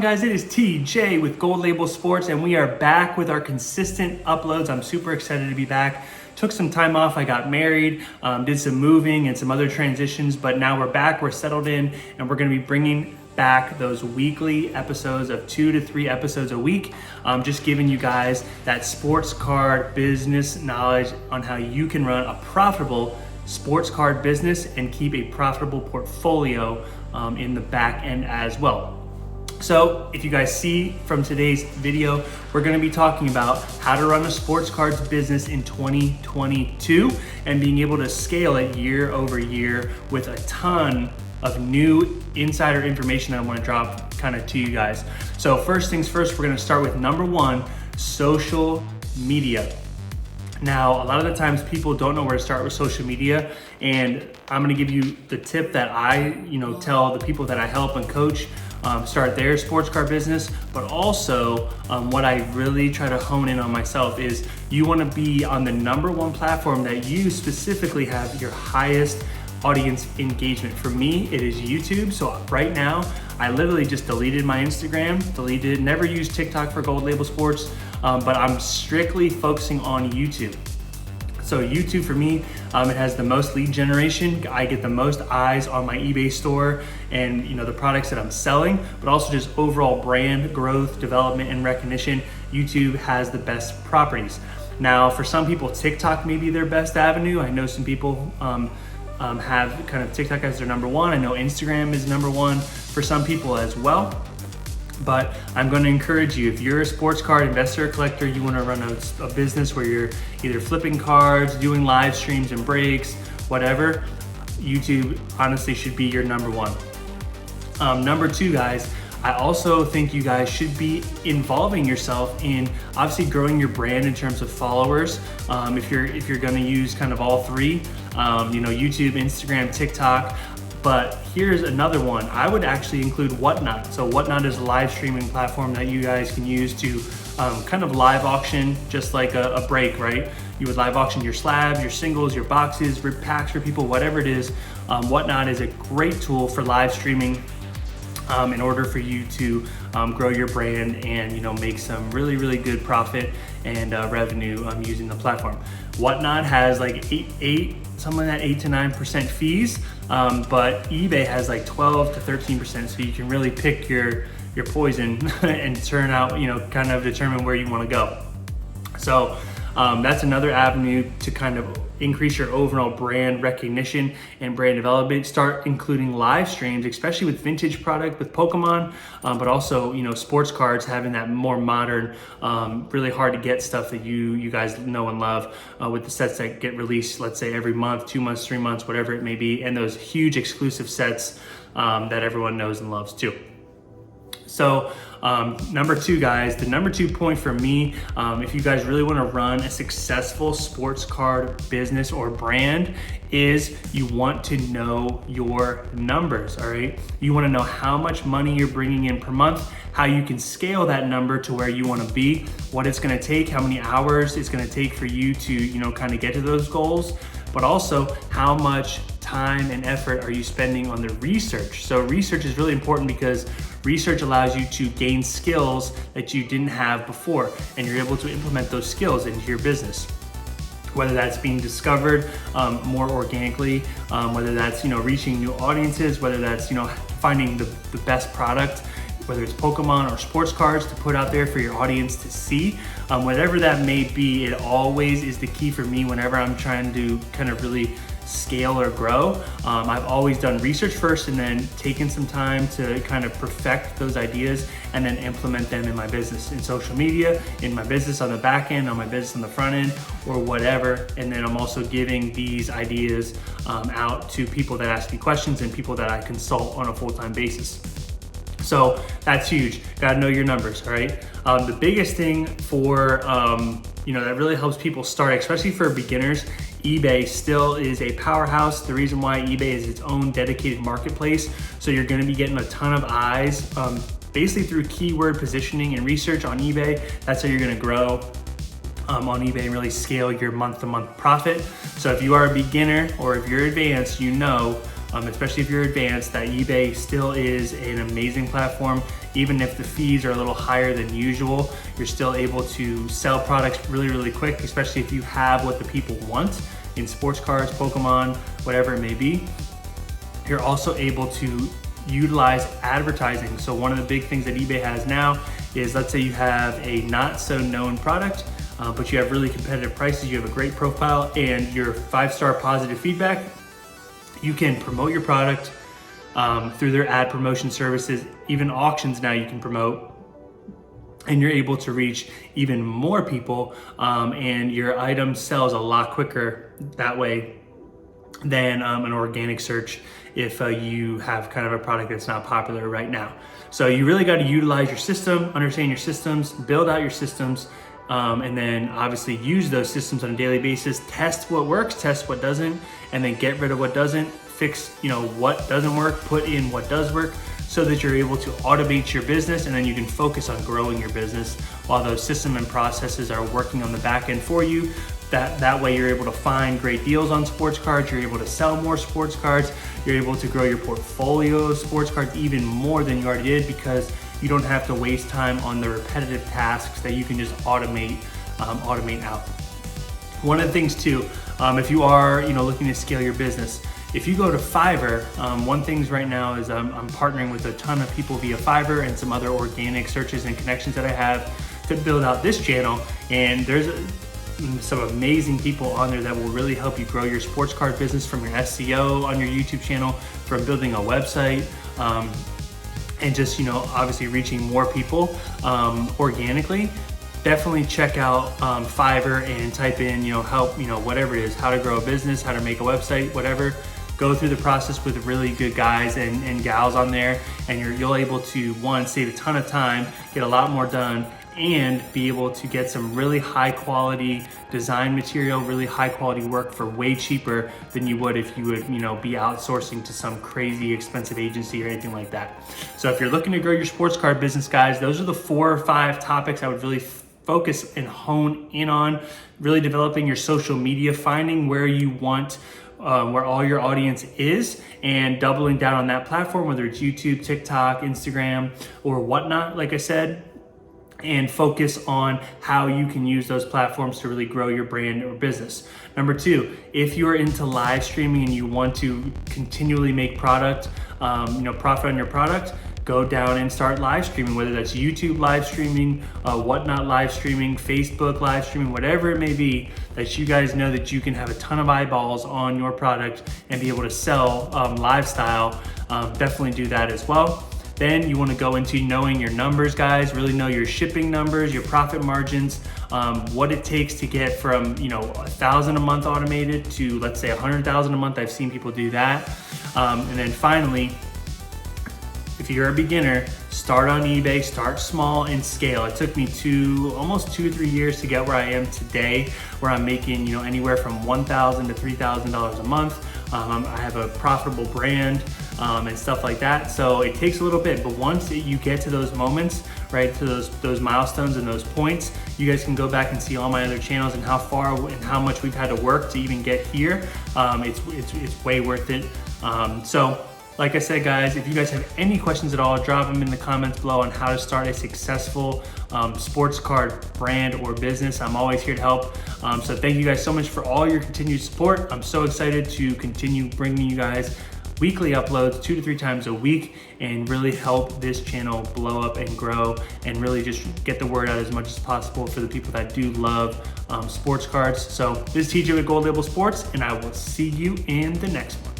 guys? It is TJ with Gold Label Sports, and we are back with our consistent uploads. I'm super excited to be back. Took some time off. I got married, did some moving and some other transitions, but now we're back. We're settled in, and we're going to be bringing back those weekly episodes of 2 to 3 episodes a week. Just giving you guys that sports card business knowledge on how you can run a profitable sports card business and keep a profitable portfolio in the back end as well. So if you guys see from today's video, we're going to be talking about how to run a sports cards business in 2022 and being able to scale it year over year with a ton of new insider information that I want to drop kind of to you guys. So first things first, we're going to start with number 1, social media. Now, a lot of the times people don't know where to start with social media, and I'm going to give you the tip that I, tell the people that I help and coach start their sports card business. But also, what I really try to hone in on myself is you want to be on the number 1 platform that you specifically have your highest audience engagement. For me, it is YouTube. So right now, I literally just deleted my Instagram, never used TikTok for Gold Label Sports, but I'm strictly focusing on YouTube. So YouTube for me, it has the most lead generation. I get the most eyes on my eBay store and the products that I'm selling, but also just overall brand growth, development, and recognition. YouTube has the best properties. Now, for some people, TikTok may be their best avenue. I know some people have kind of TikTok as their number 1. I know Instagram is number 1 for some people as well. But I'm going to encourage you, if you're a sports card investor or collector, you want to run a business where you're either flipping cards, doing live streams and breaks, whatever, YouTube honestly should be your number 1. Number 2, guys, I also think you guys should be involving yourself in obviously growing your brand in terms of followers. If you're going to use kind of all 3, YouTube, Instagram, TikTok. But here's another one. I would actually include Whatnot. So Whatnot is a live streaming platform that you guys can use to kind of live auction, just like a break, right? You would live auction your slabs, your singles, your boxes, rip packs for people, whatever it is. Whatnot is a great tool for live streaming in order for you to grow your brand and make some really, really good profit and revenue using the platform. Whatnot has like something like that 8 to 9% fees, but eBay has like 12 to 13%. So you can really pick your poison and turn out, kind of determine where you want to go. So that's another avenue to kind of increase your overall brand recognition and brand development. Start including live streams, especially with vintage product, with Pokemon, but also, sports cards, having that more modern, really hard to get stuff that you guys know and love with the sets that get released, let's say every month, 2 months, 3 months, whatever it may be, and those huge exclusive sets that everyone knows and loves too. So number 2, guys, the number 2 point for me, if you guys really want to run a successful sports card business or brand, is you want to know your numbers, all right? You want to know how much money you're bringing in per month, how you can scale that number to where you want to be, what it's going to take, how many hours it's going to take for you to, kind of get to those goals, but also how much time and effort are you spending on the research. So research is really important because research allows you to gain skills that you didn't have before, and you're able to implement those skills into your business. Whether that's being discovered more organically, whether that's reaching new audiences, whether that's finding the best product, whether it's Pokemon or sports cards to put out there for your audience to see, whatever that may be, it always is the key for me whenever I'm trying to kind of really scale or grow. I've always done research first and then taken some time to kind of perfect those ideas and then implement them in my business, in social media, in my business on the back end, on my business on the front end, or whatever. And then I'm also giving these ideas out to people that ask me questions and people that I consult on a full-time basis. So that's huge. Gotta know your numbers, all right? The biggest thing for, that really helps people start, especially for beginners, eBay still is a powerhouse. The reason why eBay is its own dedicated marketplace. So you're gonna be getting a ton of eyes, basically through keyword positioning and research on eBay. That's how you're gonna grow on eBay and really scale your month-to-month profit. So if you are a beginner or if you're advanced, especially if you're advanced, that eBay still is an amazing platform. even if the fees are a little higher than usual, you're still able to sell products really, really quick, especially if you have what the people want in sports cards, Pokemon, whatever it may be. You're also able to utilize advertising. So one of the big things that eBay has now is, let's say you have a not so known product, but you have really competitive prices, you have a great profile, and your 5-star positive feedback, you can promote your product through their ad promotion services. Even auctions now you can promote, and you're able to reach even more people, and your item sells a lot quicker that way than an organic search if you have kind of a product that's not popular right now. So you really got to utilize your system, understand your systems, build out your systems, and then obviously use those systems on a daily basis. Test what works, test what doesn't, and then get rid of what doesn't. Fix, what doesn't work, put in what does work, so that you're able to automate your business, and then you can focus on growing your business while those system and processes are working on the back end for you. That way you're able to find great deals on sports cards, you're able to sell more sports cards, you're able to grow your portfolio of sports cards even more than you already did, because you don't have to waste time on the repetitive tasks that you can just automate out. One of the things too, if you are looking to scale your business, if you go to Fiverr, one thing right now is I'm partnering with a ton of people via Fiverr and some other organic searches and connections that I have to build out this channel. And there's some amazing people on there that will really help you grow your sports card business, from your SEO on your YouTube channel, from building a website, and just obviously reaching more people organically. Definitely check out Fiverr and type in help, whatever it is, how to grow a business, how to make a website, whatever. Go through the process with really good guys and gals on there, and you'll able to, one, save a ton of time, get a lot more done, and be able to get some really high quality design material, really high quality work for way cheaper than you would if you would be outsourcing to some crazy expensive agency or anything like that. So if you're looking to grow your sports card business, guys, those are the 4 or 5 topics I would really focus and hone in on. Really developing your social media, finding where you want where all your audience is, and doubling down on that platform, whether it's YouTube, TikTok, Instagram, or whatnot, like I said, and focus on how you can use those platforms to really grow your brand or business. Number 2, if you're into live streaming and you want to continually make profit on your product, go down and start live streaming, whether that's YouTube live streaming, Whatnot live streaming, Facebook live streaming, whatever it may be, that you guys know that you can have a ton of eyeballs on your product and be able to sell lifestyle. Definitely do that as well. Then you want to go into knowing your numbers, guys. Really know your shipping numbers, your profit margins, what it takes to get from 1,000 a month automated to, let's say, 100,000 a month. I've seen people do that. And then finally, if you're a beginner, start on eBay, start small and scale. It took me almost 2 or 3 years to get where I am today, where I'm making anywhere from $1,000 to $3,000 a month. I have a profitable brand and stuff like that. So it takes a little bit, but once you get to those moments, right, to those milestones and those points, you guys can go back and see all my other channels and how far and how much we've had to work to even get here. It's way worth it. So like I said, guys, if you guys have any questions at all, drop them in the comments below on how to start a successful sports card brand or business. I'm always here to help. So thank you guys so much for all your continued support. I'm so excited to continue bringing you guys weekly uploads 2 to 3 times a week and really help this channel blow up and grow and really just get the word out as much as possible for the people that do love sports cards. So this is TJ with Gold Label Sports, and I will see you in the next one.